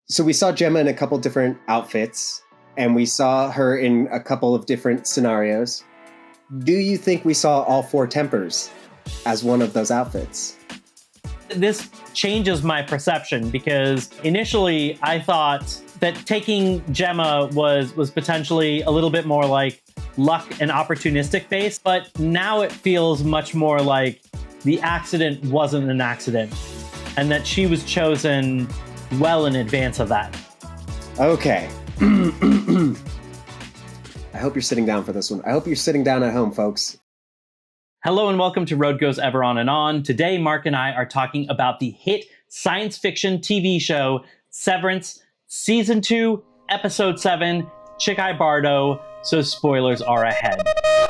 So we saw Gemma in a couple different outfits, and we saw her in a couple of different scenarios. Do you think we saw all four tempers as one of those outfits? This changes my perception because initially I thought that taking Gemma was potentially a little bit more like luck and opportunistic based, but now it feels much more like the accident wasn't an accident and that she was chosen well in advance of that. Okay. I hope you're sitting down for this one. I hope you're sitting down at home, folks. Hello and welcome to Road Goes Ever On and On. Today, Mark and I are talking about the hit science fiction TV show Severance, Season 2, Episode 7, Chikhai Bardo, so spoilers are ahead.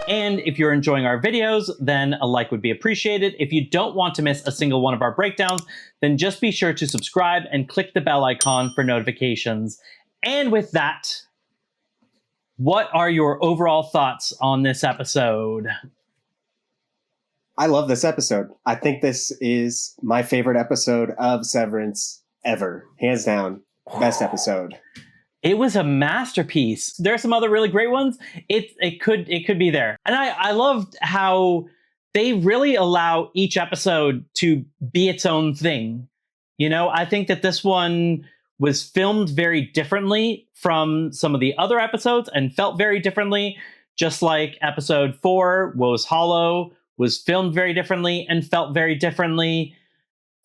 And if you're enjoying our videos, then a like would be appreciated. If you don't want to miss a single one of our breakdowns, then just be sure to subscribe and click the bell icon for notifications. And with that, what are your overall thoughts on this episode? I love this episode. I think this is my favorite episode of Severance ever. Hands down, best episode. It was a masterpiece. There are some other really great ones. It could be there. And I loved how they really allow each episode to be its own thing. You know, I think that this one was filmed very differently from some of the other episodes and felt very differently, just like episode 4, Woe's Hollow, was filmed very differently and felt very differently.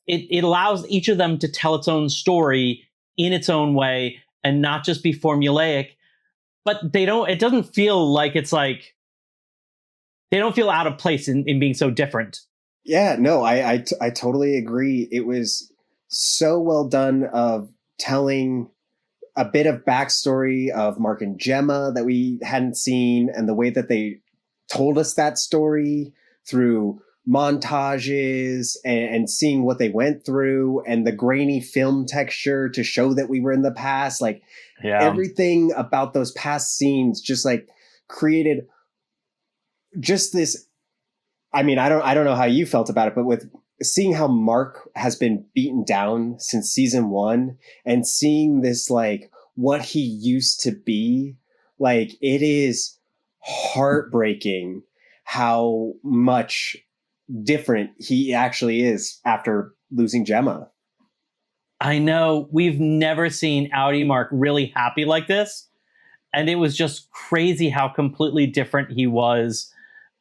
It allows each of them to tell its own story in its own way and not just be formulaic. But it doesn't feel like it's like, they don't feel out of place in being so different. Yeah, no, I totally agree. It was so well done of telling a bit of backstory of Mark and Gemma that we hadn't seen, and the way that they told us that story through montages and seeing what they went through and the grainy film texture to show that we were in the past. Like everything about those past scenes just like created just this. I mean, I don't know how you felt about it, but with seeing how Mark has been beaten down since season 1 and seeing this, like what he used to be, like it is heartbreaking how much different he actually is after losing Gemma. I know, we've never seen Outie Mark really happy like this. And it was just crazy how completely different he was.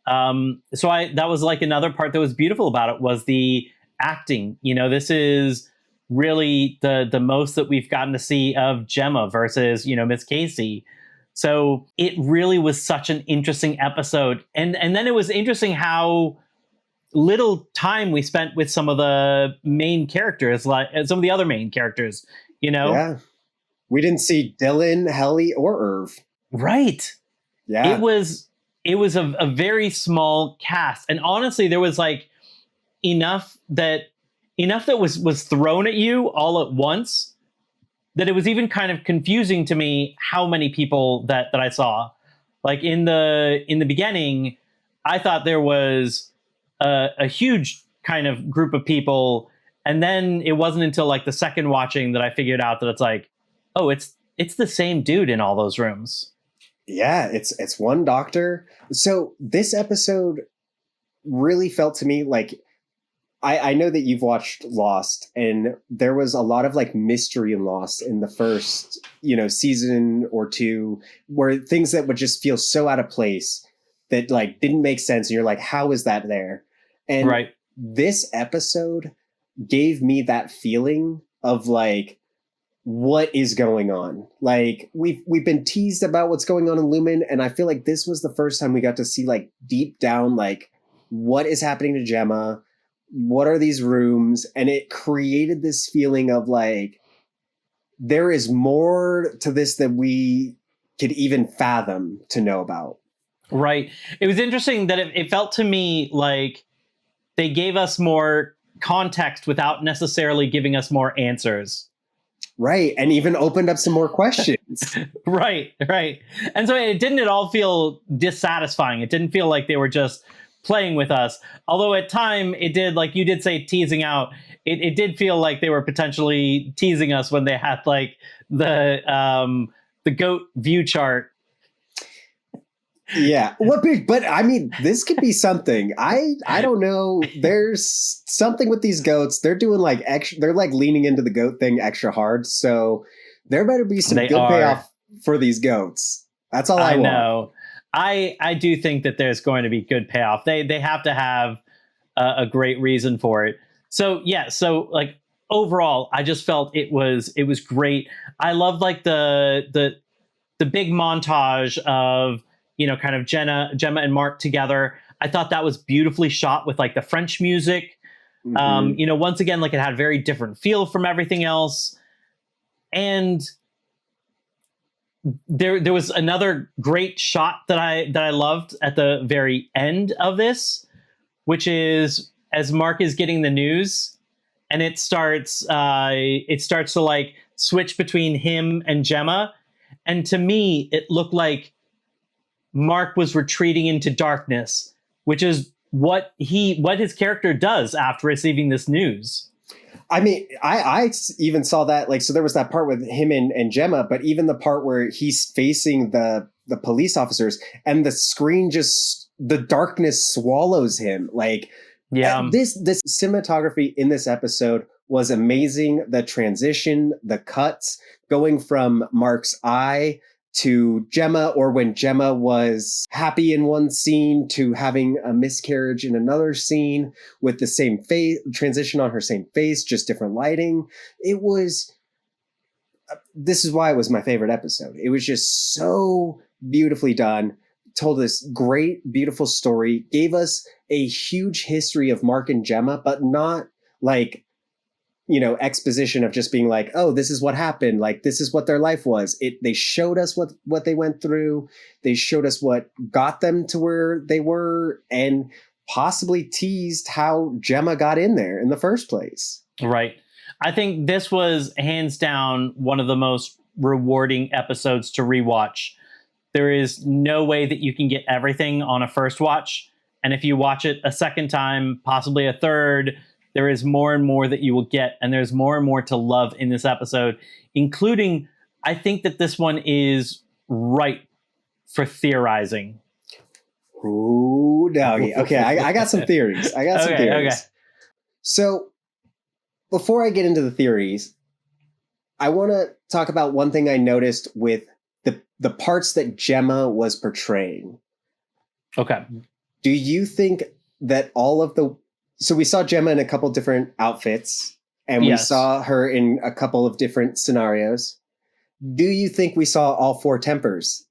That was like another part that was beautiful about it was the acting. You know, this is really the most that we've gotten to see of Gemma versus, you know, Miss Casey. So it really was such an interesting episode. And then it was interesting how little time we spent with some of the main characters, like some of the other main characters, you know? Yeah. We didn't see Dylan, Helly, or Irv. Right. Yeah. It was a very small cast. And honestly, there was like enough that was thrown at you all at once that it was even kind of confusing to me how many people that I saw. Like in the beginning, I thought there was a huge kind of group of people. And then it wasn't until like the second watching that I figured out that it's like, oh, it's the same dude in all those rooms. Yeah, it's one doctor. So this episode really felt to me like, I know that you've watched Lost, and there was a lot of like mystery in Lost in the first, season or two, where things that would just feel so out of place that like didn't make sense. And you're like, how is that there? And right. This episode gave me that feeling of like, what is going on? Like we've been teased about what's going on in Lumen, and I feel like this was the first time we got to see like deep down like what is happening to Gemma, what are these rooms, and it created this feeling of like there is more to this than we could even fathom to know about. Right. It was interesting that it felt to me like they gave us more context without necessarily giving us more answers. Right. And even opened up some more questions. Right. And so it didn't at all feel dissatisfying. It didn't feel like they were just playing with us. Although at time it did, like you did say, teasing out. It did feel like they were potentially teasing us when they had like the goat view chart. Yeah. But I mean, this could be something. I don't know. There's something with these goats. They're doing like extra, they're like leaning into the goat thing extra hard. So there better be some good payoff for these goats. That's all I want. Know. I do think that there's going to be good payoff. They have to have a great reason for it. So yeah, so like overall, I just felt it was great. I loved like the big montage of, you know, kind of Gemma and Mark together. I thought that was beautifully shot with like the French music. Mm-hmm. You know, once again, like it had a very different feel from everything else. And there was another great shot that I loved at the very end of this, which is as Mark is getting the news, and it starts to like switch between him and Gemma, and to me it looked like Mark was retreating into darkness, which is what his character does after receiving this news. I mean, I even saw that, like, so there was that part with him and Gemma, but even the part where he's facing the police officers and the screen the darkness swallows him. Like, yeah, this cinematography in this episode was amazing. The transition, the cuts going from Mark's eye to Gemma, or when Gemma was happy in one scene to having a miscarriage in another scene with the same face, transition on her same face, just different lighting. This is why it was my favorite episode. It was just so beautifully done, told this great, beautiful story, gave us a huge history of Mark and Gemma, but not like, you know, exposition of just being like, oh, this is what happened. Like, this is what their life was. They showed us what they went through. They showed us what got them to where they were, and possibly teased how Gemma got in there in the first place. Right. I think this was hands down one of the most rewarding episodes to rewatch. There is no way that you can get everything on a first watch. And if you watch it a second time, possibly a third, there is more and more that you will get, and there's more and more to love in this episode, including, I think that this one is ripe for theorizing. Ooh, doggy. Okay, I got some theories. Okay. So, before I get into the theories, I want to talk about one thing I noticed with the parts that Gemma was portraying. Okay. Do you think that so we saw Gemma in a couple different outfits, and we saw her in a couple of different scenarios. Do you think we saw all four tempers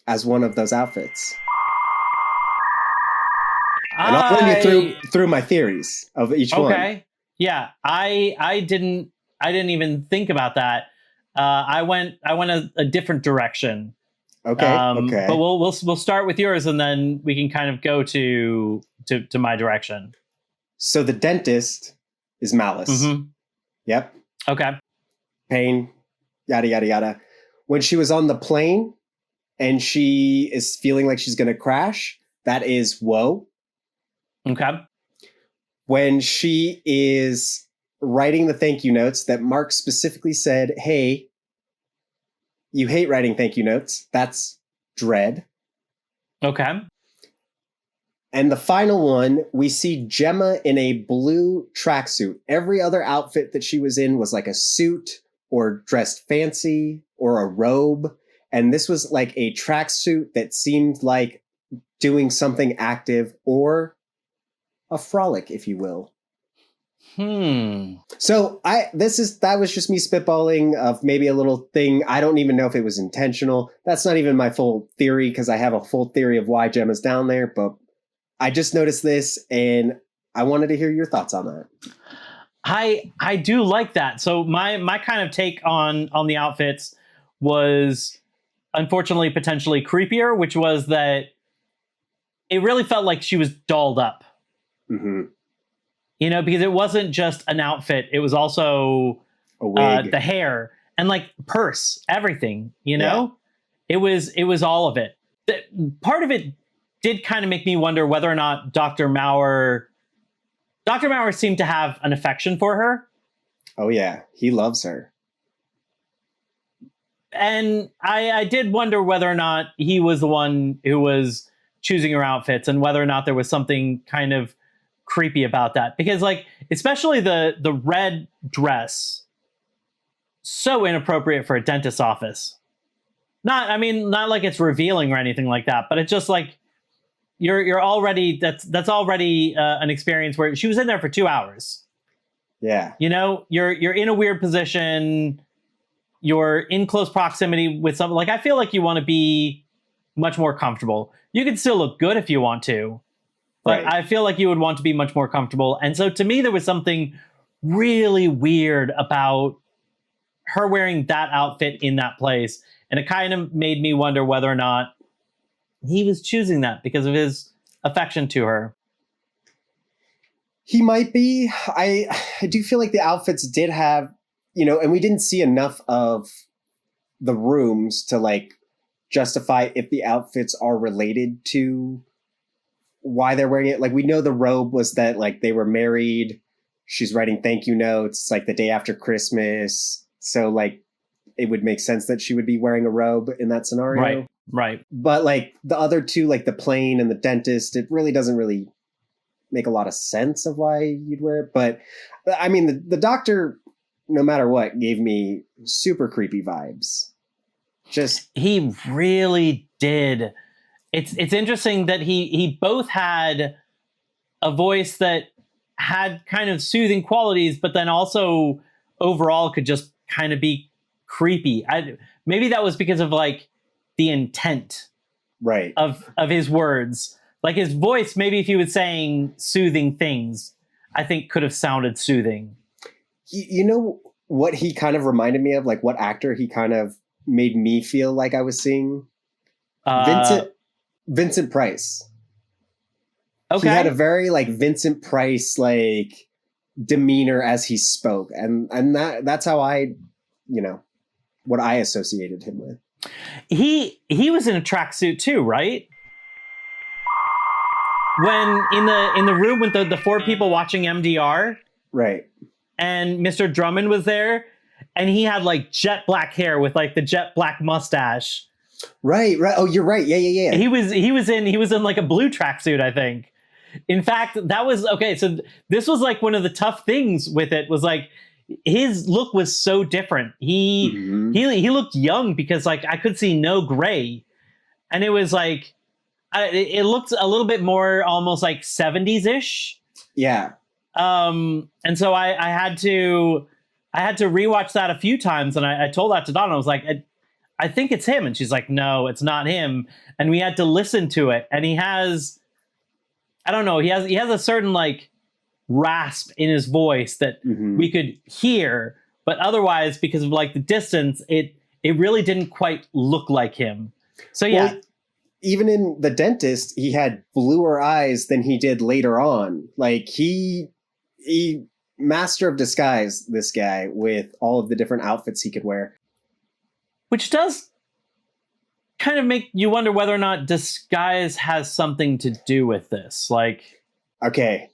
as one of those outfits? And I'll run you through my theories of each one. Okay. Yeah. I didn't even think about that. I went a different direction. Okay. Okay. But we'll start with yours, and then we can kind of go to my direction. So the dentist is Malice. Mm-hmm. Yep. Okay. Pain, yada, yada, yada. When she was on the plane and she is feeling like she's going to crash, that is Woe. Okay. When she is writing the thank you notes that Mark specifically said, hey, you hate writing thank you notes, that's Dread. Okay. And the final one, we see Gemma in a blue tracksuit. Every other outfit that she was in was like a suit or dressed fancy or a robe. And this was like a tracksuit that seemed like doing something active or a frolic, if you will. So that was just me spitballing of maybe a little thing. I don't even know if it was intentional. That's not even my full theory, because I have a full theory of why Gemma's down there, but I just noticed this, and I wanted to hear your thoughts on that. I do like that. So my kind of take on the outfits was, unfortunately, potentially creepier, which was that it really felt like she was dolled up. Mm-hmm. You know, because it wasn't just an outfit; it was also a wig, the hair, and like purse, everything. You know, it was all of it. Part of it did kind of make me wonder whether or not Dr. Maurer seemed to have an affection for her. Oh yeah, he loves her. And I did wonder whether or not he was the one who was choosing her outfits and whether or not there was something kind of creepy about that. Because, like, especially the red dress, so inappropriate for a dentist's office. Not like it's revealing or anything like that, but it's just like you're already that's already an experience where she was in there for 2 hours. Yeah. You know, you're in a weird position. You're in close proximity with something. Like, I feel like you want to be much more comfortable. You can still look good if you want to, but Right. I feel like you would want to be much more comfortable. And so to me, there was something really weird about her wearing that outfit in that place. And it kind of made me wonder whether or not he was choosing that because of his affection to her. He might be. I do feel like the outfits did have, and we didn't see enough of the rooms to like justify if the outfits are related to why they're wearing it. Like, we know the robe was that like they were married. She's writing thank you notes. It's like the day after Christmas. So like it would make sense that she would be wearing a robe in that scenario. Right. But like the other two, like the plane and the dentist, it really doesn't really make a lot of sense of why you'd wear it. But I mean, the doctor, no matter what, gave me super creepy vibes. He really did. It's interesting that he both had a voice that had kind of soothing qualities, but then also overall could just kind of be creepy. Maybe that was because of like the intent right of his words. Like his voice, maybe if he was saying soothing things, I think could have sounded soothing. You know what he kind of reminded me of? Like what actor he kind of made me feel like I was seeing? Vincent Price. Okay. He had a very like Vincent Price like demeanor as he spoke, and that's how I, what I associated him with. He was in a tracksuit too, right? When in the room with the four people watching MDR, right? And Mr. Drummond was there, and he had like jet black hair with like the jet black mustache. Right. Oh, you're right. Yeah. He was in like a blue tracksuit, I think. In fact, that was okay. So this was like one of the tough things with it was like his look was so different. He looked young because like I could see no gray, and it was like it looked a little bit more almost like 70s ish. Yeah. And so I had to rewatch that a few times, and I told that to Donna. I was like, I think it's him, and she's like, no, it's not him. And we had to listen to it, and he has, I don't know, he has a certain like rasp in his voice that we could hear, but otherwise, because of like the distance, it really didn't quite look like him. So yeah. Well, even in The Dentist, he had bluer eyes than he did later on. Like he master of disguise, this guy, with all of the different outfits he could wear. Which does kind of make you wonder whether or not disguise has something to do with this. Like, okay,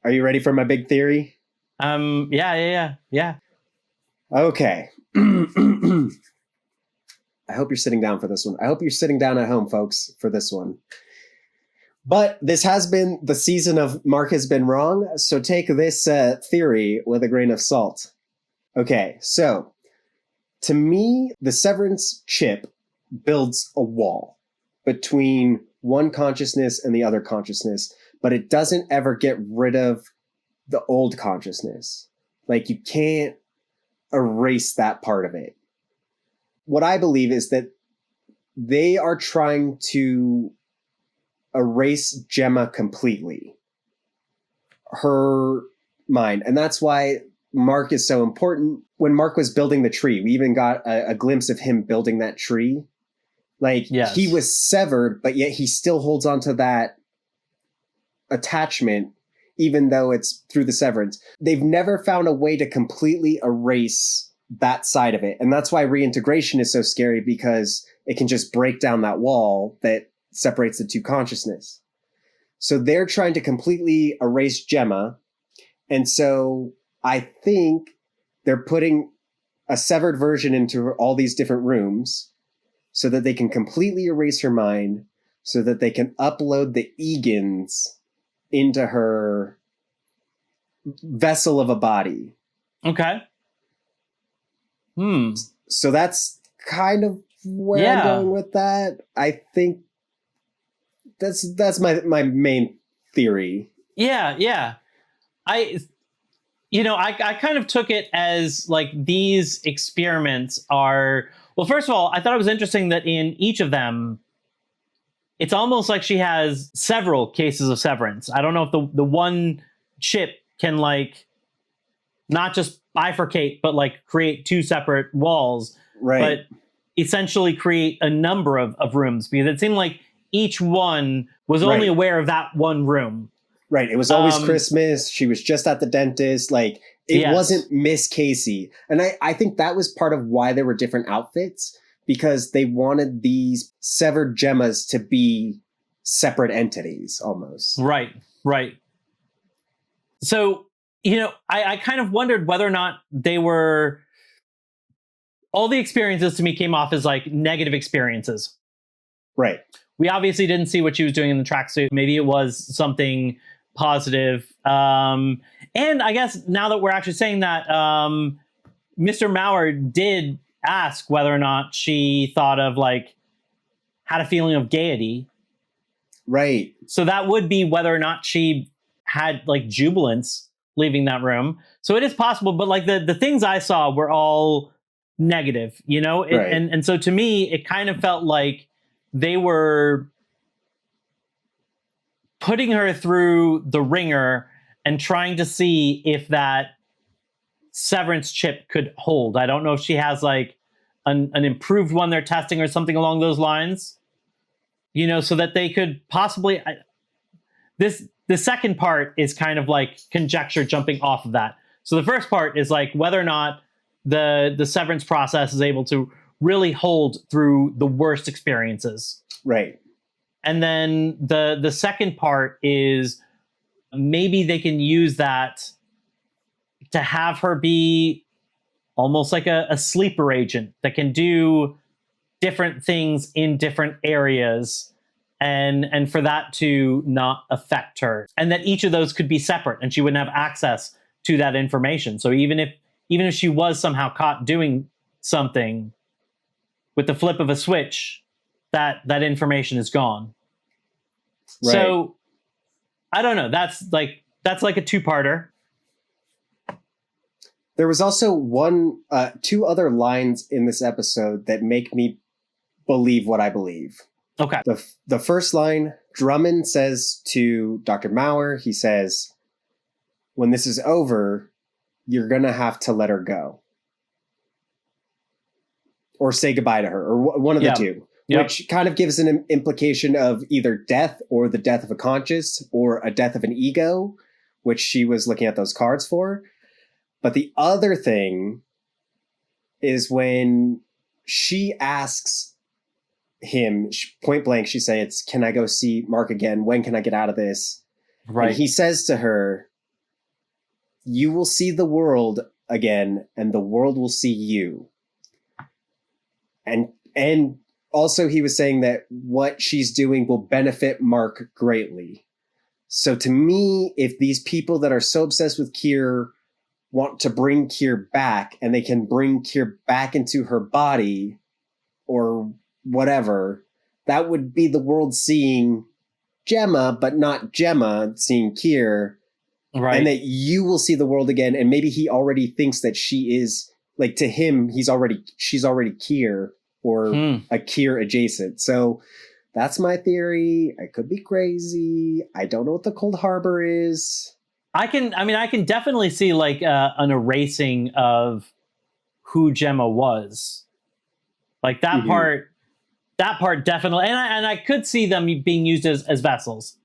are you ready for my big theory? Yeah. Okay. I hope you're sitting down for this one. I hope you're sitting down at home, folks, for this one. But this has been the season of Mark Has Been Wrong, so take this theory with a grain of salt. Okay, so to me, the Severance chip builds a wall between one consciousness and the other consciousness, but it doesn't ever get rid of the old consciousness. Like, you can't erase that part of it. What I believe is that they are trying to erase Gemma completely, her mind. And that's why Mark is so important. When Mark was building the tree, we even got a glimpse of him building that tree. Like, yes. He was severed, but yet he still holds on to that attachment, even though it's through the severance. They've never found a way to completely erase that side of it. And that's why reintegration is so scary, because it can just break down that wall that separates the two consciousness. So they're trying to completely erase Gemma. And so I think they're putting a severed version into all these different rooms so that they can completely erase her mind, so that they can upload the Egans into her vessel of a body. Okay. So that's kind of where I'm going with that. I think that's my main theory. Yeah. I kind of took it as like these experiments are, well, first of all, I thought it was interesting that in each of them, it's almost like she has several cases of severance. I don't know if the one chip can like not just bifurcate, but like create two separate walls, Right. but essentially create a number of rooms, because it seemed like each one was only aware of that one room. Right. It was always Christmas. She was just at the dentist. Like, it wasn't Miss Casey. And I think that was part of why there were different outfits, because they wanted these severed Gemmas to be separate entities almost. Right. So, I kind of wondered whether or not they were, all the experiences to me came off as like negative experiences. Right. We obviously didn't see what she was doing in the tracksuit. Maybe it was something positive. And I guess now that we're actually saying that, Mr. Maurer did ask whether or not she thought of like, had a feeling of gaiety. Right. So that would be whether or not she had like jubilance leaving that room. So it is possible, but like the things I saw were all negative, right. And so to me, it kind of felt like they were putting her through the ringer and trying to see if that severance chip could hold. I don't know if she has like an improved one they're testing or something along those lines, so that they could possibly, the second part is kind of like conjecture jumping off of that. So the first part is like whether or not the severance process is able to really hold through the worst experiences. Right. And then the second part is maybe they can use that to have her be almost like a sleeper agent that can do different things in different areas, and for that to not affect her, and that each of those could be separate and she wouldn't have access to that information. So even if she was somehow caught doing something, with the flip of a switch, that information is gone. Right. So I don't know. That's like a two-parter. There was also two other lines in this episode that make me believe what I believe. Okay. The first line, Drummond says to Dr. Maurer, he says, "When this is over, you're going to have to let her go. Or say goodbye to her," or one of the two. Yep. Which kind of gives an implication of either death or the death of a conscious or a death of an ego, which she was looking at those cards for. But the other thing is when she asks him point blank, she says, "Can I go see Mark again? When can I get out of this?" Right. And he says to her, "You will see the world again, and the world will see you." And also he was saying that what she's doing will benefit Mark greatly. So to me, if these people that are so obsessed with Kier want to bring Kier back, and they can bring Kier back into her body or whatever, that would be the world seeing Gemma, but not Gemma seeing Kier. Right. And that you will see the world again. And maybe he already thinks that she is, like, to him, she's already Kier, or a Kier adjacent. So that's my theory. I could be crazy. I don't know what the Cold Harbor is. I can definitely see like an erasing of who Gemma was. Like that part definitely, and I could see them being used as vessels.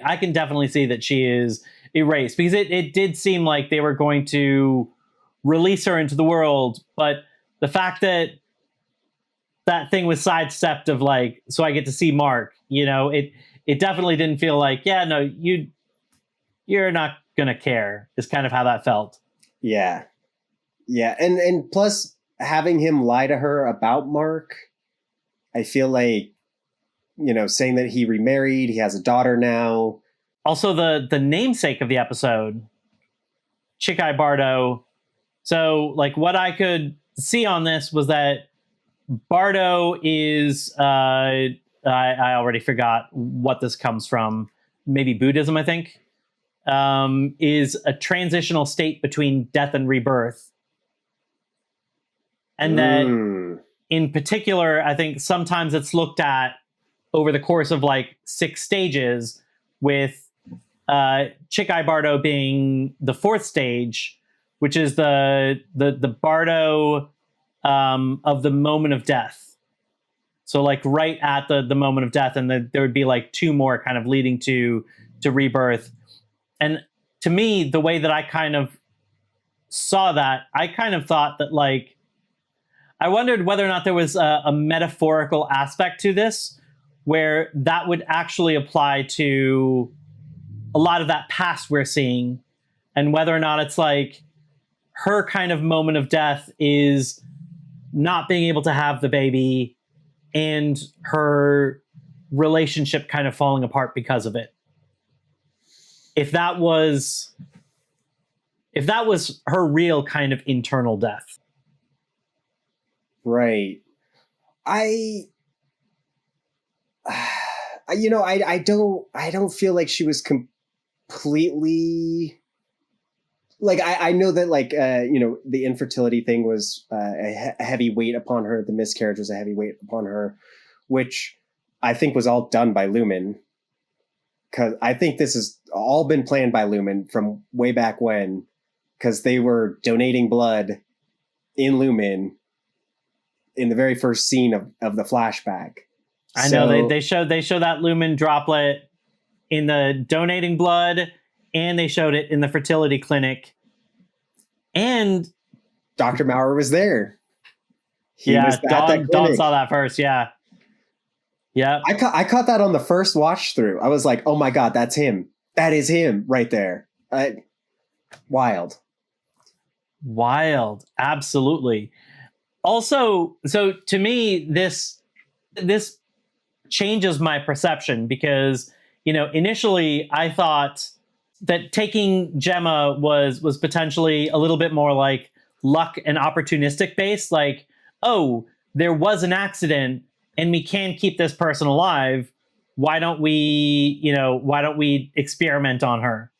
I can definitely see that she is erased, because it did seem like they were going to release her into the world, but the fact that thing was sidestepped of like, so I get to see Mark, it definitely didn't feel like, yeah, no, you're not gonna care, is kind of how that felt. Yeah. Yeah. And plus having him lie to her about Mark, I feel like, saying that he remarried, he has a daughter now. Also, the namesake of the episode, Chikhai Bardo. So, like, what I could see on this was that Bardo is, I already forgot what this comes from. Maybe Buddhism, I think, is a transitional state between death and rebirth. And that, in particular, I think sometimes it's looked at over the course of like 6 stages, with Chikhai Bardo being the 4th stage, which is the Bardo of the moment of death. So like right at the moment of death, and there would be like 2 more kind of leading to rebirth. And to me, the way that I kind of saw that, I kind of thought that, like, I wondered whether or not there was a metaphorical aspect to this, where that would actually apply to a lot of that past we're seeing, and whether or not it's like her kind of moment of death is not being able to have the baby and her relationship kind of falling apart because of it. If that was her real kind of internal death. Right. I don't feel like she was completely, like, I know that, like, the infertility thing was a heavy weight upon her. The miscarriage was a heavy weight upon her, which I think was all done by Lumen. Because I think this has all been planned by Lumen from way back when, because they were donating blood in Lumen in the very first scene of the flashback. I know they show that Lumen droplet in the donating blood, and they showed it in the fertility clinic. And Dr. Maurer was there. Dawn saw that first. Yeah. Yeah. I caught that on the first watch through. I was like, oh my God, that's him. That is him right there. Wild. Absolutely. Also, so to me, this changes my perception, because, initially I thought that taking Gemma was potentially a little bit more like luck and opportunistic based. Like, oh, there was an accident and we can keep this person alive. Why don't we experiment on her?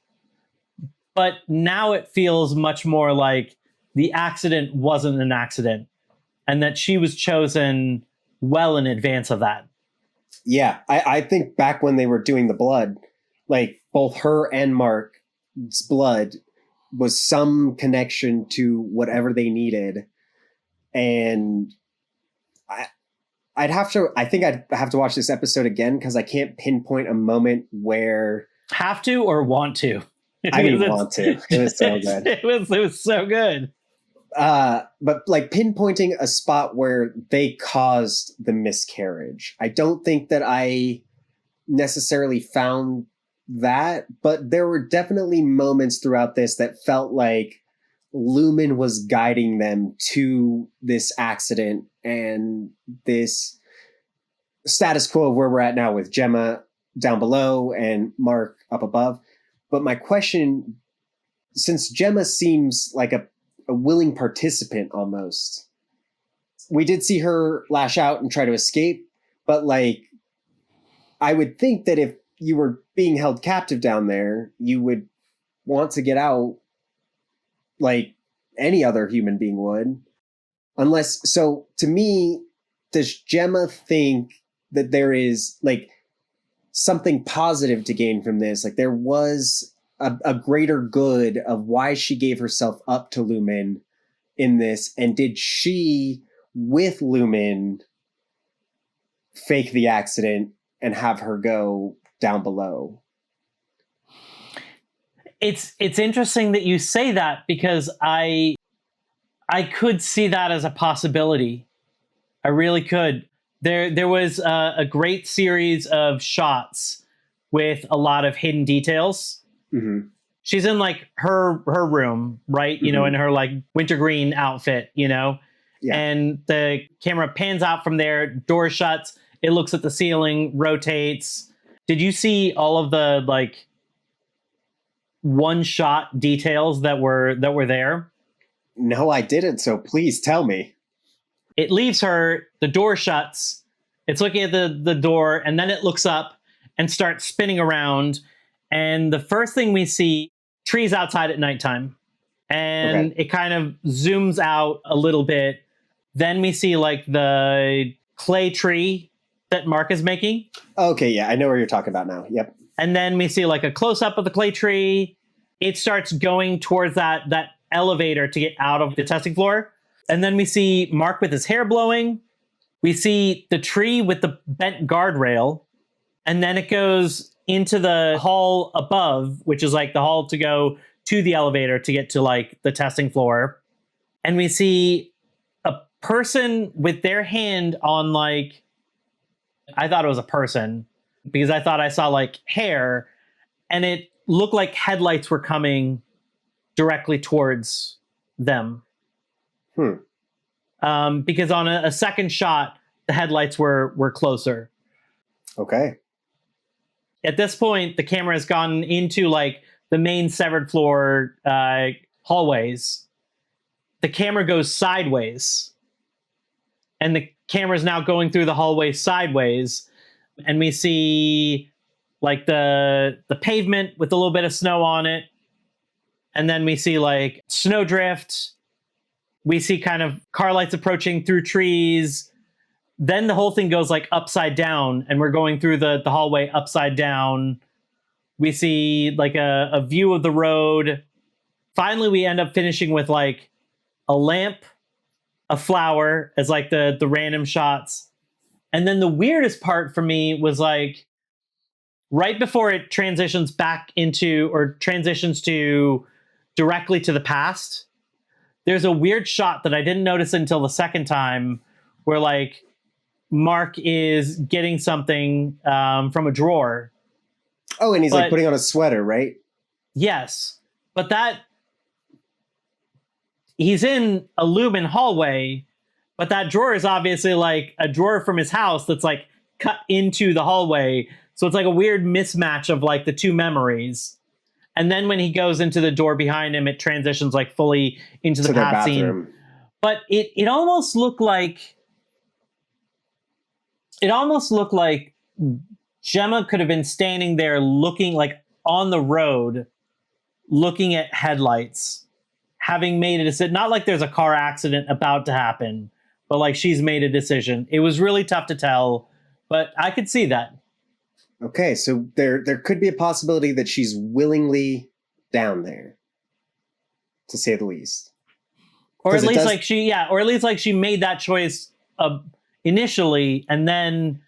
But now it feels much more like the accident wasn't an accident, and that she was chosen well in advance of that. Yeah, I think back when they were doing the blood, like both her and Mark's blood was some connection to whatever they needed. And I think I'd have to watch this episode again, because I can't pinpoint a moment where... Have to or want to? I didn't want to. It was so good. It was so good. But like pinpointing a spot where they caused the miscarriage, I don't think that I necessarily found that, but there were definitely moments throughout this that felt like Lumen was guiding them to this accident and this status quo of where we're at now, with Gemma down below and Mark up above. But my question, since Gemma seems like a willing participant almost, we did see her lash out and try to escape, but like, I would think that if you were being held captive down there, you would want to get out like any other human being would. Unless, so to me, does Gemma think that there is like something positive to gain from this? Like there was a greater good of why she gave herself up to Lumen in this, and did she, with Lumen, fake the accident and have her go down below? It's interesting that you say that, because I could see that as a possibility. I really could. There was a great series of shots with a lot of hidden details. Mm-hmm. She's in like her room, right? You know, in her like wintergreen outfit, you know, and the camera pans out from there, door shuts. It looks at the ceiling, rotates. Did you see all of the like one shot details that were there? No, I didn't. So please tell me. It leaves her, the door shuts, it's looking at the door, and then it looks up and starts spinning around. And the first thing we see, trees outside at nighttime. And it kind of zooms out a little bit. Then we see like the clay tree that Mark is making. Okay, yeah, I know where you're talking about now. Yep. And then we see like a close-up of the clay tree. It starts going towards that elevator to get out of the testing floor. And then we see Mark with his hair blowing. We see the tree with the bent guardrail. And then it goes into the hall above, which is like the hall to go to the elevator to get to like the testing floor. And we see a person with their hand on like, I thought it was a person because I thought I saw like hair, and it looked like headlights were coming directly towards them. Because on a second shot, the headlights were closer. Okay. At this point, the camera has gone into like the main severed floor hallways. The camera goes sideways, and the camera is now going through the hallway sideways, and we see like the pavement with a little bit of snow on it, and then we see like snowdrift. We see kind of car lights approaching through trees. Then the whole thing goes like upside down, and we're going through the hallway upside down. We see like a view of the road. Finally, we end up finishing with like a lamp, a flower as like the random shots. And then the weirdest part for me was like right before it transitions back into or transitions to directly to the past. There's a weird shot that I didn't notice until the second time where like Mark is getting something from a drawer. Oh, and he's like putting on a sweater, right? Yes. But he's in a lumen hallway, but that drawer is obviously like a drawer from his house that's like cut into the hallway. So it's like a weird mismatch of like the two memories. And then when he goes into the door behind him, it transitions like fully into the past scene. But it almost looked like Gemma could have been standing there looking like on the road, looking at headlights, having made a decision. Not like there's a car accident about to happen, but like she's made a decision. It was really tough to tell, but I could see that. Okay, so there could be a possibility that she's willingly down there, to say the least. Or at least like she made that choice initially, and then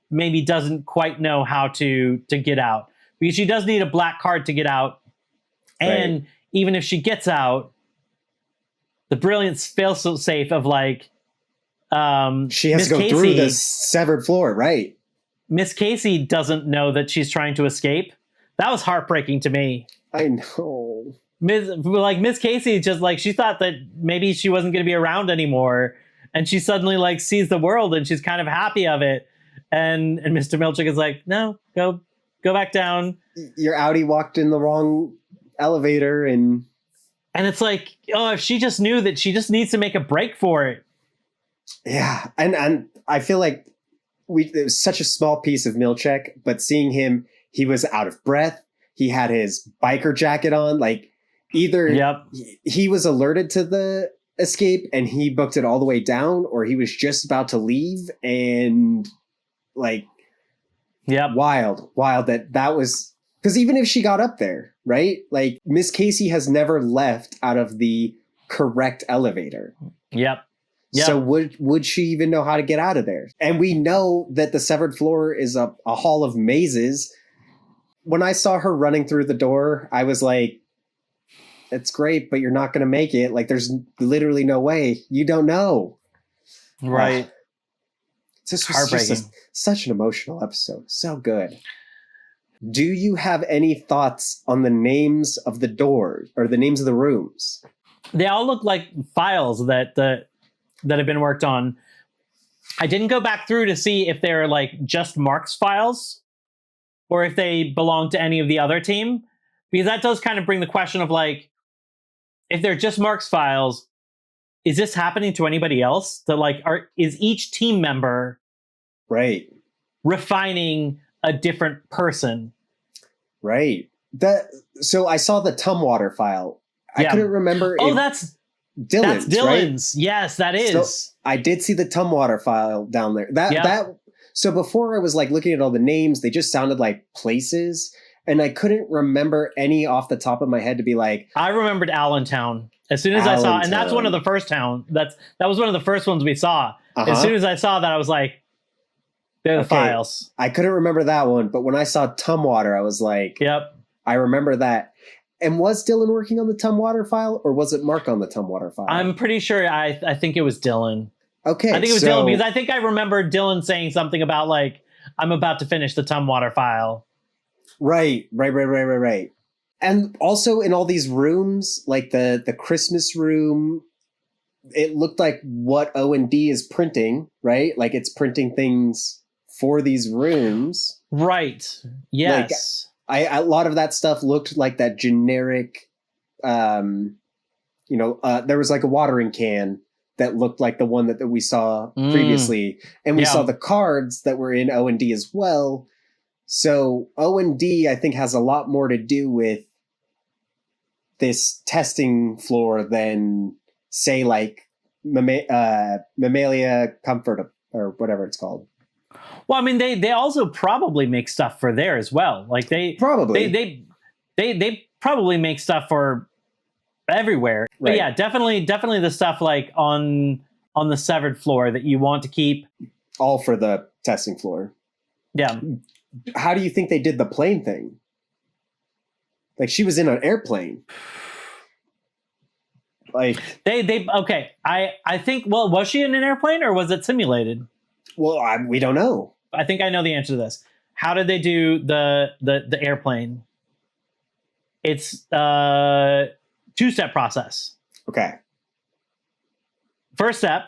maybe doesn't quite know how to get out, because she does need a black card to get out. And even if she gets out, the brilliant fail-safe of like she has to go through the severed floor, right? Miss Casey doesn't know that she's trying to escape. That was heartbreaking to me. I know. Miss Casey just like, she thought that maybe she wasn't going to be around anymore, and she suddenly like sees the world and she's kind of happy of it. And Mr. Milchick is like, no, go back down. Your Audi walked in the wrong elevator, and it's like, oh, if she just knew that she just needs to make a break for it. Yeah, and I feel like it was such a small piece of Milchick, but seeing him, he was out of breath. He had his biker jacket on. Like either he was alerted to the escape and he booked it all the way down, or he was just about to leave, and like, wild that was, because even if she got up there, right? Like Miss Casey has never left out of the correct elevator. Yep. So would she even know how to get out of there? And we know that the severed floor is a hall of mazes. When I saw her running through the door, I was like, it's great, but you're not going to make it. Like, there's literally no way. You don't know. Right. This was Heartbreaking. such an emotional episode. So good. Do you have any thoughts on the names of the doors or the names of the rooms? They all look like files that have been worked on. I didn't go back through to see if they're like just Mark's files or if they belong to any of the other team, because that does kind of bring the question of like, if they're just Mark's files, is this happening to anybody else? That like, is each team member right refining a different person? Right. So I saw the Tumwater file. I couldn't remember. Oh, that's Dylan's. That's Dylan's. Right? Yes, that is. So I did see the Tumwater file down there. So before I was like looking at all the names, they just sounded like places, and I couldn't remember any off the top of my head to be like. I remembered Allentown as soon as I saw, and that's one of the first town. That was one of the first ones we saw. Uh-huh. As soon as I saw that, I was like, they're the files. I couldn't remember that one, but when I saw Tumwater, I was like, yep, I remember that. And was Dylan working on the Tumwater file, or was it Mark on the Tumwater file? I'm pretty sure. I think it was Dylan. Okay, I think it was Dylan because I think I remember Dylan saying something about like, I'm about to finish the Tumwater file. Right. And also in all these rooms, like the Christmas room, it looked like what O&D is printing, right? Like it's printing things for these rooms. Right. Yes. Like, a lot of that stuff looked like that generic, there was like a watering can that looked like the one that we saw previously. And we saw the cards that were in O&D as well. So O&D, I think, has a lot more to do with this testing floor than, say, like Mammalia Comfort or whatever it's called. Well, I mean, they also probably make stuff for there as well. Like they probably make stuff for everywhere. Right. But yeah, definitely the stuff like on the severed floor that you want to keep. All for the testing floor. Yeah. How do you think they did the plane thing? Like she was in an airplane. Like they okay. I think. Well, was she in an airplane or was it simulated? Well, we don't know. I think I know the answer to this. How did they do the airplane? It's a 2-step process. Okay. First step,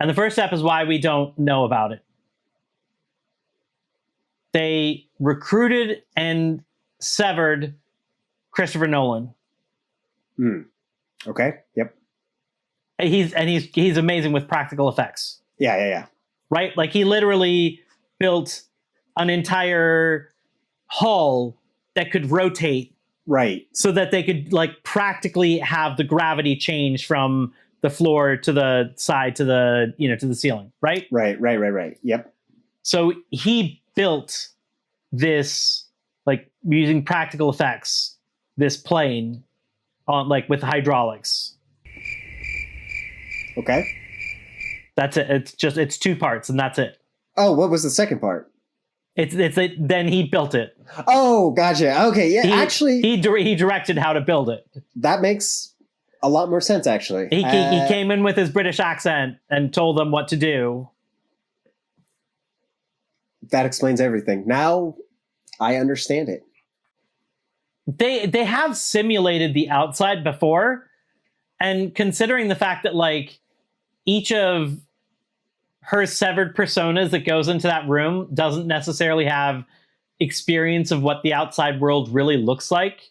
and the first step is why we don't know about it. They recruited and severed Christopher Nolan. Okay. Yep. He's amazing with practical effects. Yeah. Right? Like he literally built an entire hull that could rotate. Right. So that they could like practically have the gravity change from the floor to the side to the, to the ceiling. Right? Right. Yep. So he built this, like using practical effects, this plane on like with hydraulics. Okay. That's it. It's 2 parts and that's it. Oh, what was the second part? Then he built it. Oh, gotcha. Okay. Yeah. He directed how to build it. That makes a lot more sense, actually. He came in with his British accent and told them what to do. That explains everything. Now I understand it. They have simulated the outside before, and considering the fact that like each of her severed personas that goes into that room doesn't necessarily have experience of what the outside world really looks like.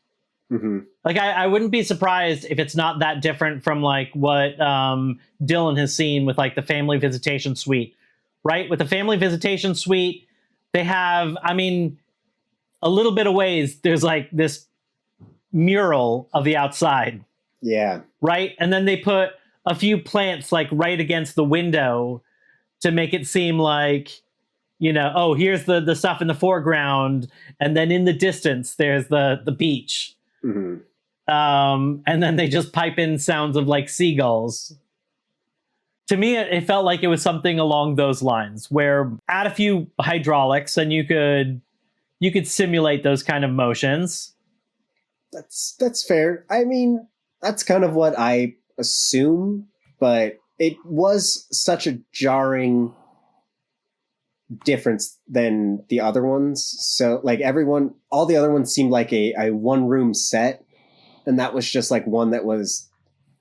Mm-hmm. Like I wouldn't be surprised if it's not that different from like what Dylan has seen with like the family visitation suite, right? With the family visitation suite, they have, I mean, a little bit of ways, there's like this mural of the outside. Yeah. Right? And then they put a few plants like right against the window to make it seem like, oh, here's the stuff in the foreground. And then in the distance, there's the beach. Mm-hmm. And then they just pipe in sounds of like seagulls. To me, it felt like it was something along those lines where add a few hydraulics and you could simulate those kind of motions. That's fair. I mean, that's kind of what I assume, but it was such a jarring different than the other ones. So like all the other ones seemed like a one room set, and that was just like one that was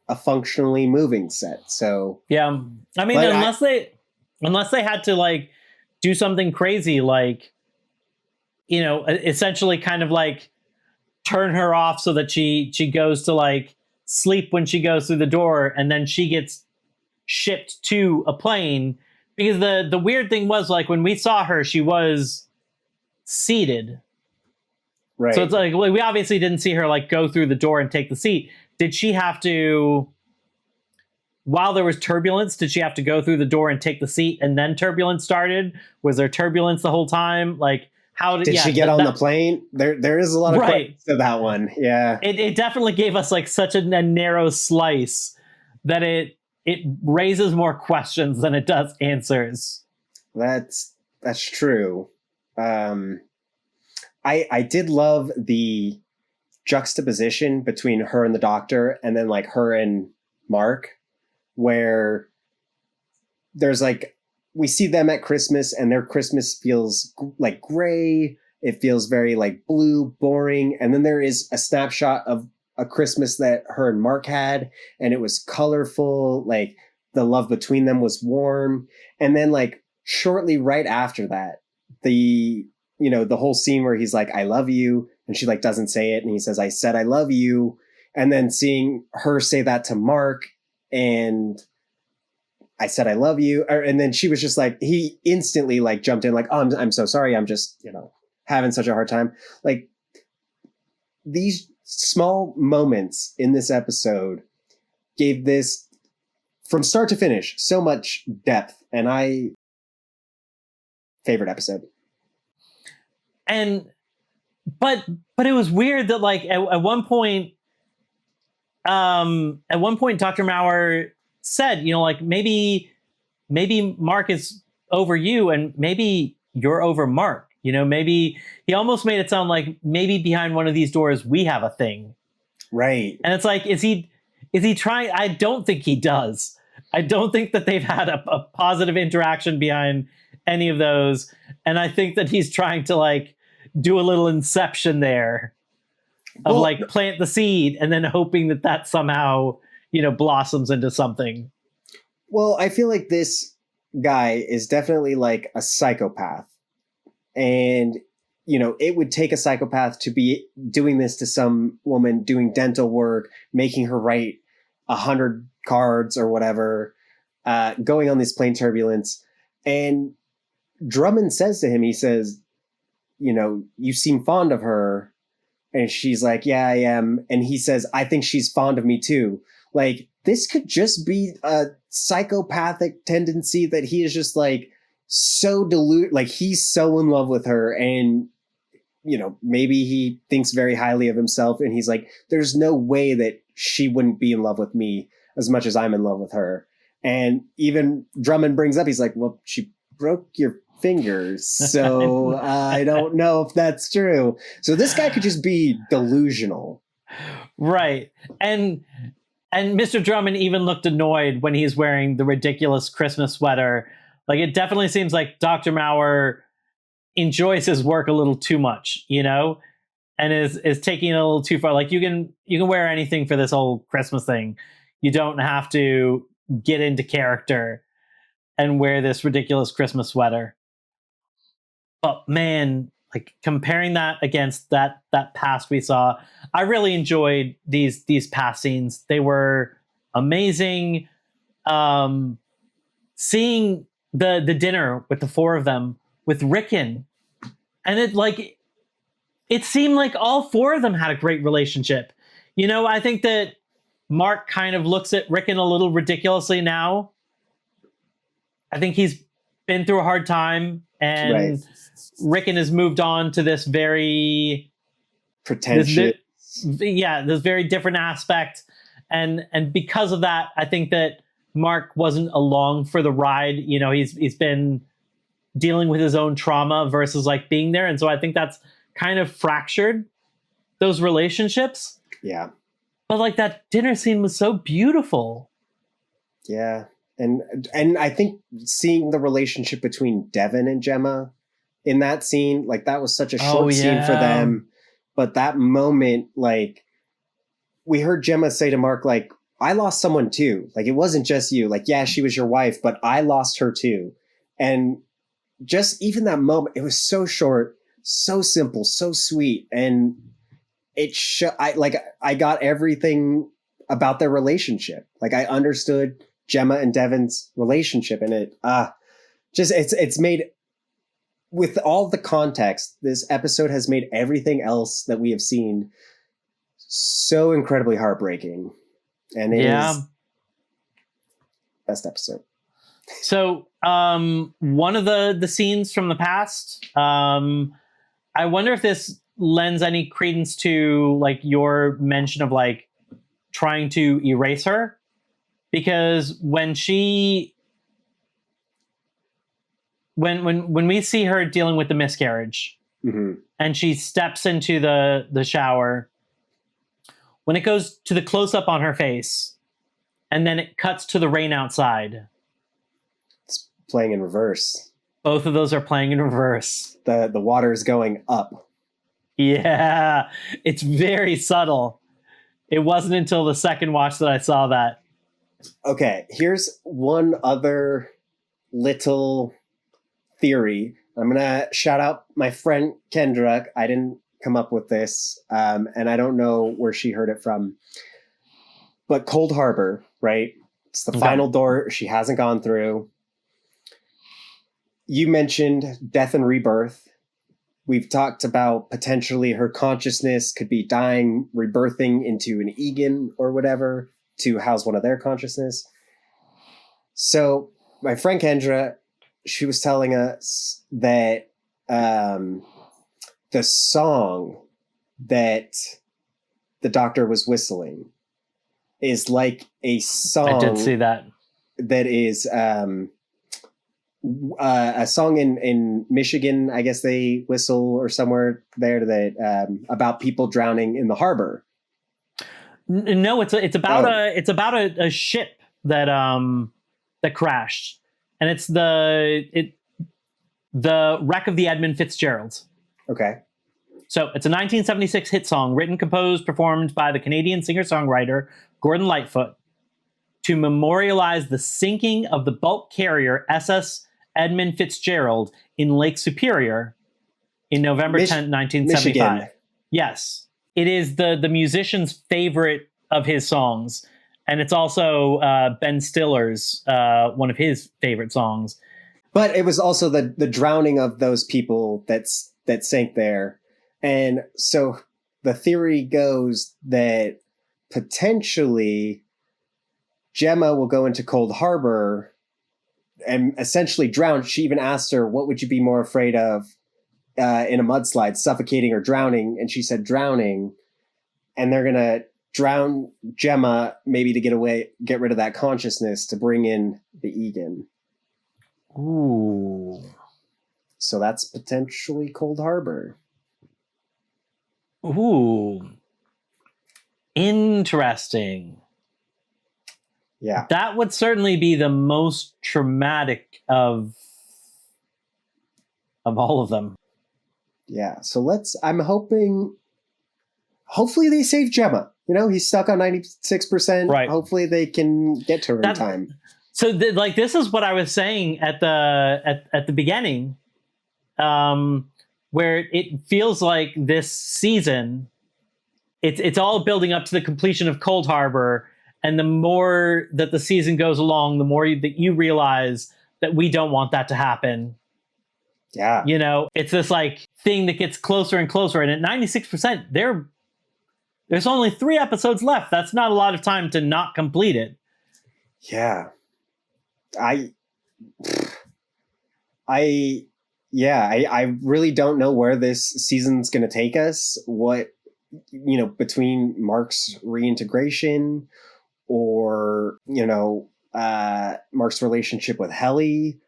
a functionally moving set. So yeah, I mean, unless they had to like do something crazy, like, you know, essentially kind of like turn her off so that she goes to like sleep when she goes through the door, and then she gets shipped to a plane. Because the weird thing was, like, when we saw her, she was seated. right. So it's like, well, we obviously didn't see her like go through the door and take the seat. Did she have to, while there was turbulence, did she have to go through the door and take the seat and then turbulence started? Was there turbulence the whole time? Like, how did she get on the plane? There is a lot of questions to that one. Yeah. It definitely gave us like such a narrow slice that it raises more questions than it does answers. That's true. I did love the juxtaposition between her and the doctor, and then like her and Mark, where there's like, we see them at Christmas and their Christmas feels like gray. It feels very like blue, boring. And then there is a snapshot of a Christmas that her and Mark had, and it was colorful. Like the love between them was warm. And then like shortly right after that, the whole scene where he's like, I love you. And she like doesn't say it. And he says, I said, I love you. And then seeing her say that to Mark, and I said, I love you. And then she was just like, he instantly like jumped in like, oh, I'm so sorry. I'm just, having such a hard time. Like these small moments in this episode gave this from start to finish so much depth, and favorite episode. And, but it was weird that like at one point, Dr. Maurer said, like maybe Mark is over you and maybe you're over Mark. Maybe he almost made it sound like maybe behind one of these doors we have a thing. Right. And it's like, is he trying? I don't think he does. I don't think that they've had a positive interaction behind any of those. And I think that he's trying to like do a little inception there of like plant the seed and then hoping that somehow, blossoms into something. Well, I feel like this guy is definitely like a psychopath. And, it would take a psychopath to be doing this to some woman doing dental work, making her write 100 cards or whatever, going on this plane turbulence. And Drummond says to him, he says, you seem fond of her. And she's like, yeah, I am. And he says, I think she's fond of me too. Like, this could just be a psychopathic tendency that he is just like so deluded. Like, he's so in love with her, and, maybe he thinks very highly of himself. And he's like, there's no way that she wouldn't be in love with me as much as I'm in love with her. And even Drummond brings up, he's like, well, she broke your fingers, so I don't know if that's true. So this guy could just be delusional. Right. And Mr. Drummond even looked annoyed when he's wearing the ridiculous Christmas sweater. Like, it definitely seems like Dr. Maurer enjoys his work a little too much, and is taking it a little too far. Like, you can wear anything for this whole Christmas thing. You don't have to get into character and wear this ridiculous Christmas sweater. But man, like, comparing that against that past we saw, I really enjoyed these past scenes. They were amazing. Seeing the dinner with the four of them with Rickon, and it seemed like all four of them had a great relationship. I think that Mark kind of looks at Rickon a little ridiculously now. I think he's been through a hard time, and right. Rickon has moved on to this very pretentious, this very different aspect, and because of that, I think that Mark wasn't along for the ride. He's been dealing with his own trauma versus like being there, and so I think that's kind of fractured those relationships. Yeah, but like that dinner scene was so beautiful. Yeah. And I think seeing the relationship between Devin and Gemma in that scene, like that was such a short scene for them. But that moment, like we heard Gemma say to Mark, like, I lost someone too. Like it wasn't just you. Like, yeah, she was your wife, but I lost her too. And just even that moment, it was so short, so simple, so sweet. And I got everything about their relationship. Like I understood Gemma and Devin's relationship, and it's made, with all the context, this episode has made everything else that we have seen so incredibly heartbreaking. And it is best episode. So one of the scenes from the past, I wonder if this lends any credence to like your mention of like trying to erase her, because when we see her dealing with the miscarriage, and she steps into the shower, when it goes to the close up on her face and then it cuts to the rain outside, it's playing in reverse. Both of those are playing in reverse. The water is going up. Yeah, it's very subtle. It wasn't until the second watch that I saw that. Okay, here's one other little theory. I'm going to shout out my friend Kendra. I didn't come up with this, and I don't know where she heard it from. But Cold Harbor, right? It's the final door she hasn't gone through. You mentioned death and rebirth. We've talked about potentially her consciousness could be dying, rebirthing into an Egan or whatever to house one of their consciousness. So my friend Kendra, she was telling us that the song that the doctor was whistling is like a song. I did see that. That is a song in Michigan, I guess they whistle, or somewhere there, that about people drowning in the harbor. No, it's about a ship that crashed, and it's the wreck of the Edmund Fitzgerald. Okay. So it's a 1976 hit song written, composed, performed by the Canadian singer-songwriter Gordon Lightfoot to memorialize the sinking of the bulk carrier SS Edmund Fitzgerald in Lake Superior in November 10th, 1975. Michigan. Yes. It is the musician's favorite of his songs. And it's also Ben Stiller's one of his favorite songs. But it was also the drowning of those people that sank there. And so the theory goes that potentially Gemma will go into Cold Harbor and essentially drown. She even asked her, what would you be more afraid of in a mudslide, suffocating or drowning? And she said drowning. And they're going to drown Gemma, maybe to get rid of that consciousness to bring in the Egan. Ooh. So that's potentially Cold Harbor. Ooh. Interesting. Yeah. That would certainly be the most traumatic of all of them. Yeah. So hopefully they save Gemma. You know, he's stuck on 96%. Right. Hopefully they can get to her in time. So this is what I was saying at the beginning, where it feels like this season, it's all building up to the completion of Cold Harbor. And the more that the season goes along, the more that you realize that we don't want that to happen. Yeah. You know, it's this like thing that gets closer and closer. And at 96%, there's only 3 episodes left. That's not a lot of time to not complete it. Yeah. I really don't know where this season's going to take us. What, between Mark's reintegration or, Mark's relationship with Helly,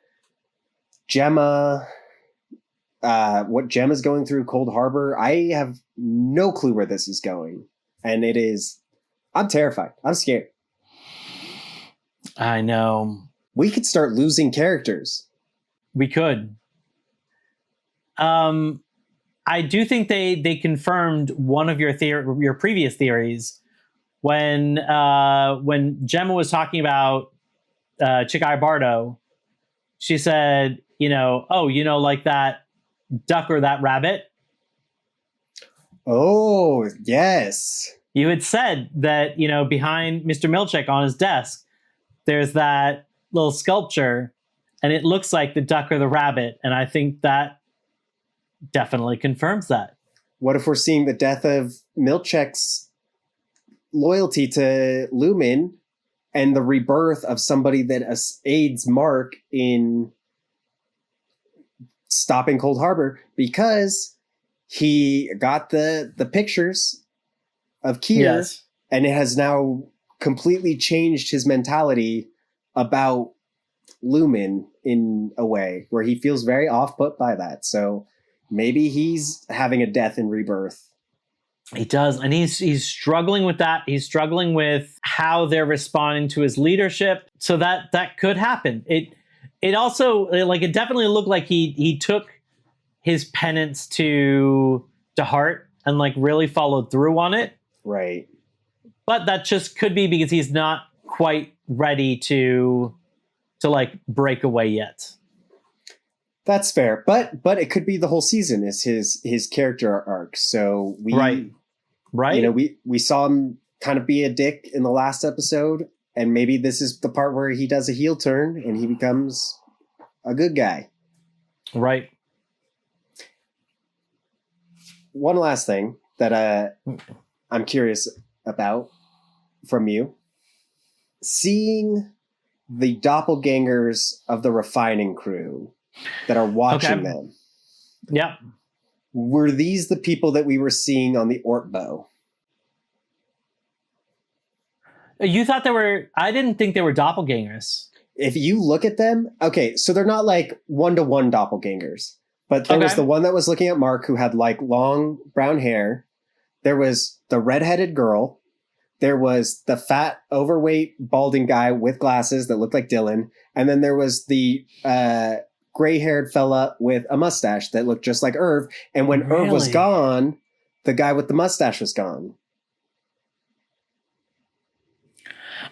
Gemma, what Gemma's going through Cold Harbor. I have no clue where this is going. And I'm terrified. I'm scared. I know. we could start losing characters. We could. I do think they confirmed one of your previous theories when Gemma was talking about Chikhai Bardo. She said, like that duck or that rabbit. Oh, yes. You had said that, behind Mr. Milchick on his desk, there's that little sculpture, and it looks like the duck or the rabbit. And I think that definitely confirms that. What if we're seeing the death of Milchick's loyalty to Lumen and the rebirth of somebody that aids Mark in stopping Cold Harbor because he got the pictures of Kier, yes, and it has now completely changed his mentality about Lumen in a way where he feels very off-put by that. So maybe he's having a death in rebirth. He does, and he's struggling with that. He's struggling with how they're responding to his leadership. So that could happen. It also, like, it definitely looked like he took his penance to heart and like really followed through on it. Right. But that just could be because he's not quite ready to like break away yet. That's fair, but it could be the whole season is his character arc. So right. We saw him kind of be a dick in the last episode, and maybe this is the part where he does a heel turn and he becomes a good guy. Right. One last thing that I'm curious about from you. Seeing the doppelgangers of the refining crew that are watching them. Yep. Were these the people that we were seeing on the Ortbo? You thought they were... I didn't think they were doppelgangers. If you look at them, okay, so they're not like one-to-one doppelgangers. But there was the one that was looking at Mark who had like long brown hair. There was the redheaded girl. There was the fat, overweight, balding guy with glasses that looked like Dylan. And then there was the gray-haired fella with a mustache that looked just like Irv. And when Irv was gone, the guy with the mustache was gone.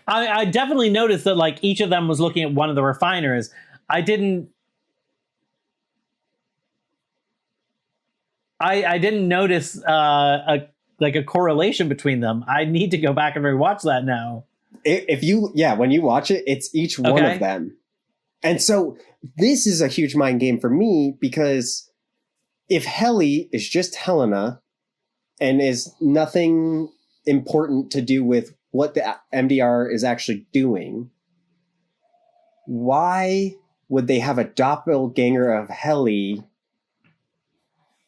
I definitely noticed that like each of them was looking at one of the refiners. I didn't notice a correlation between them. I need to go back and rewatch that now. When you watch it, it's each one of them. And so this is a huge mind game for me because if Helly is just Helena and is nothing important to do with what the MDR is actually doing, why would they have a doppelganger of Helly?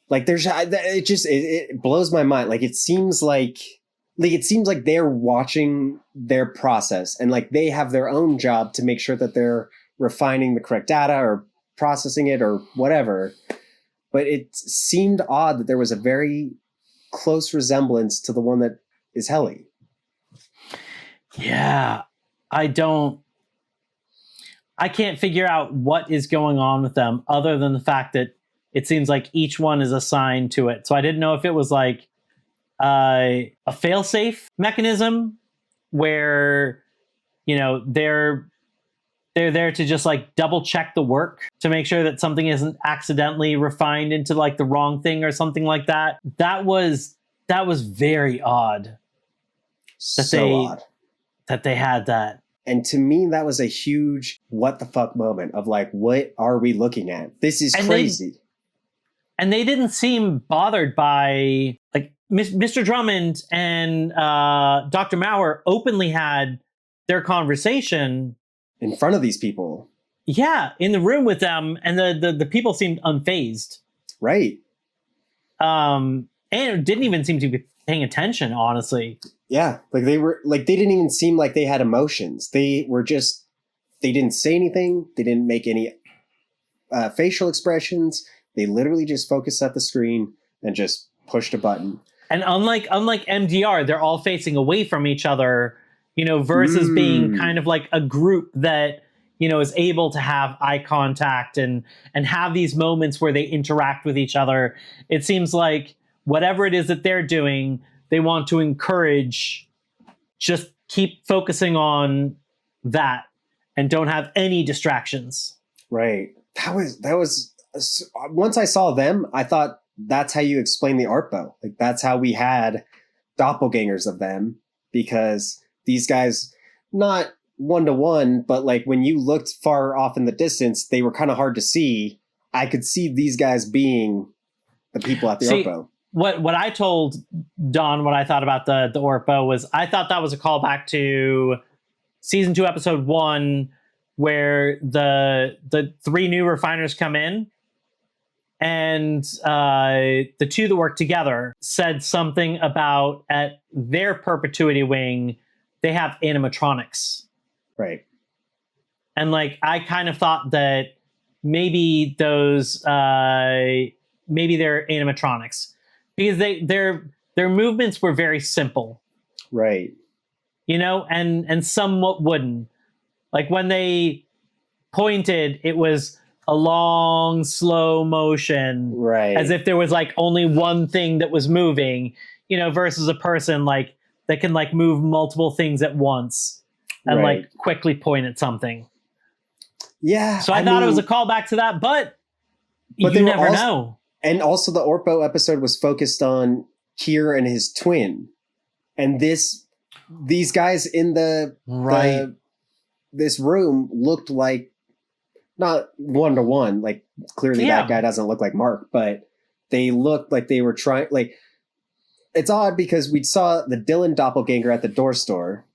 Like it blows my mind. Like it seems like they're watching their process and like they have their own job to make sure that they're refining the correct data or processing it or whatever. But it seemed odd that there was a very close resemblance to the one that is Helly. Yeah, I can't figure out what is going on with them other than the fact that it seems like each one is assigned to it. So I didn't know if it was like a fail-safe mechanism where, they're there to just like double check the work to make sure that something isn't accidentally refined into like the wrong thing or something like that. That was very odd. Odd that they had that. And to me, that was a huge what the fuck moment of like, what are we looking at? This is crazy. And they didn't seem bothered by like Mr. Drummond and Dr. Maurer openly had their conversation in front of these people. Yeah, in the room with them, and the people seemed unfazed. Right. And it didn't even seem to be paying attention, honestly. Yeah, like they didn't even seem like they had emotions. They didn't say anything. They didn't make any facial expressions. They literally just focused at the screen and just pushed a button. And unlike MDR, they're all facing away from each other, versus being kind of like a group that, is able to have eye contact and have these moments where they interact with each other. It seems like whatever it is that they're doing, they want to encourage, just keep focusing on that and don't have any distractions. Right. That was once I saw them, I thought that's how you explain the Arpo. Like that's how we had doppelgangers of them, because these guys, not one-to-one, but like when you looked far off in the distance, they were kind of hard to see. I could see these guys being the people at the Arpo. What I told Don, what I thought about the Orpo was, I thought that was a callback to season 2, episode 1, where the 3 new refiners come in, and the 2 that work together said something about at their perpetuity wing, they have animatronics. Right. And like, I kind of thought that maybe those, maybe they're animatronics, because their movements were very simple. Right. And somewhat wooden. Like when they pointed, it was a long, slow motion. Right. As if there was like only one thing that was moving, versus a person like that can like move multiple things at once and like quickly point at something. Yeah. So I thought it was a callback to that, but you never know. And also the Orpo episode was focused on Kier and his twin. And these guys in this room looked like, not one-to-one, like clearly that guy doesn't look like Mark, but they looked like they were trying, like, it's odd because we saw the Dylan doppelganger at the door store,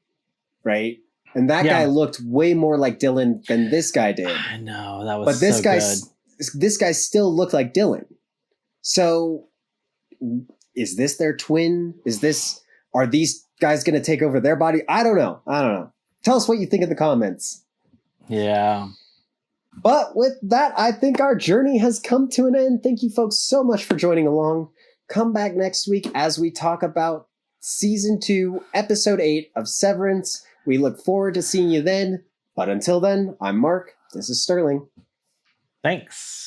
right? And that guy looked way more like Dylan than this guy did. I know, that was but this guy still looked like Dylan. So is this their twin? Are these guys going to take over their body? I don't know. Tell us what you think in the comments. Yeah. But with that, I think our journey has come to an end. Thank you folks so much for joining along. Come back next week as we talk about season 2, episode 8 of Severance. We look forward to seeing you then. But until then, I'm Mark. This is Sterling. Thanks.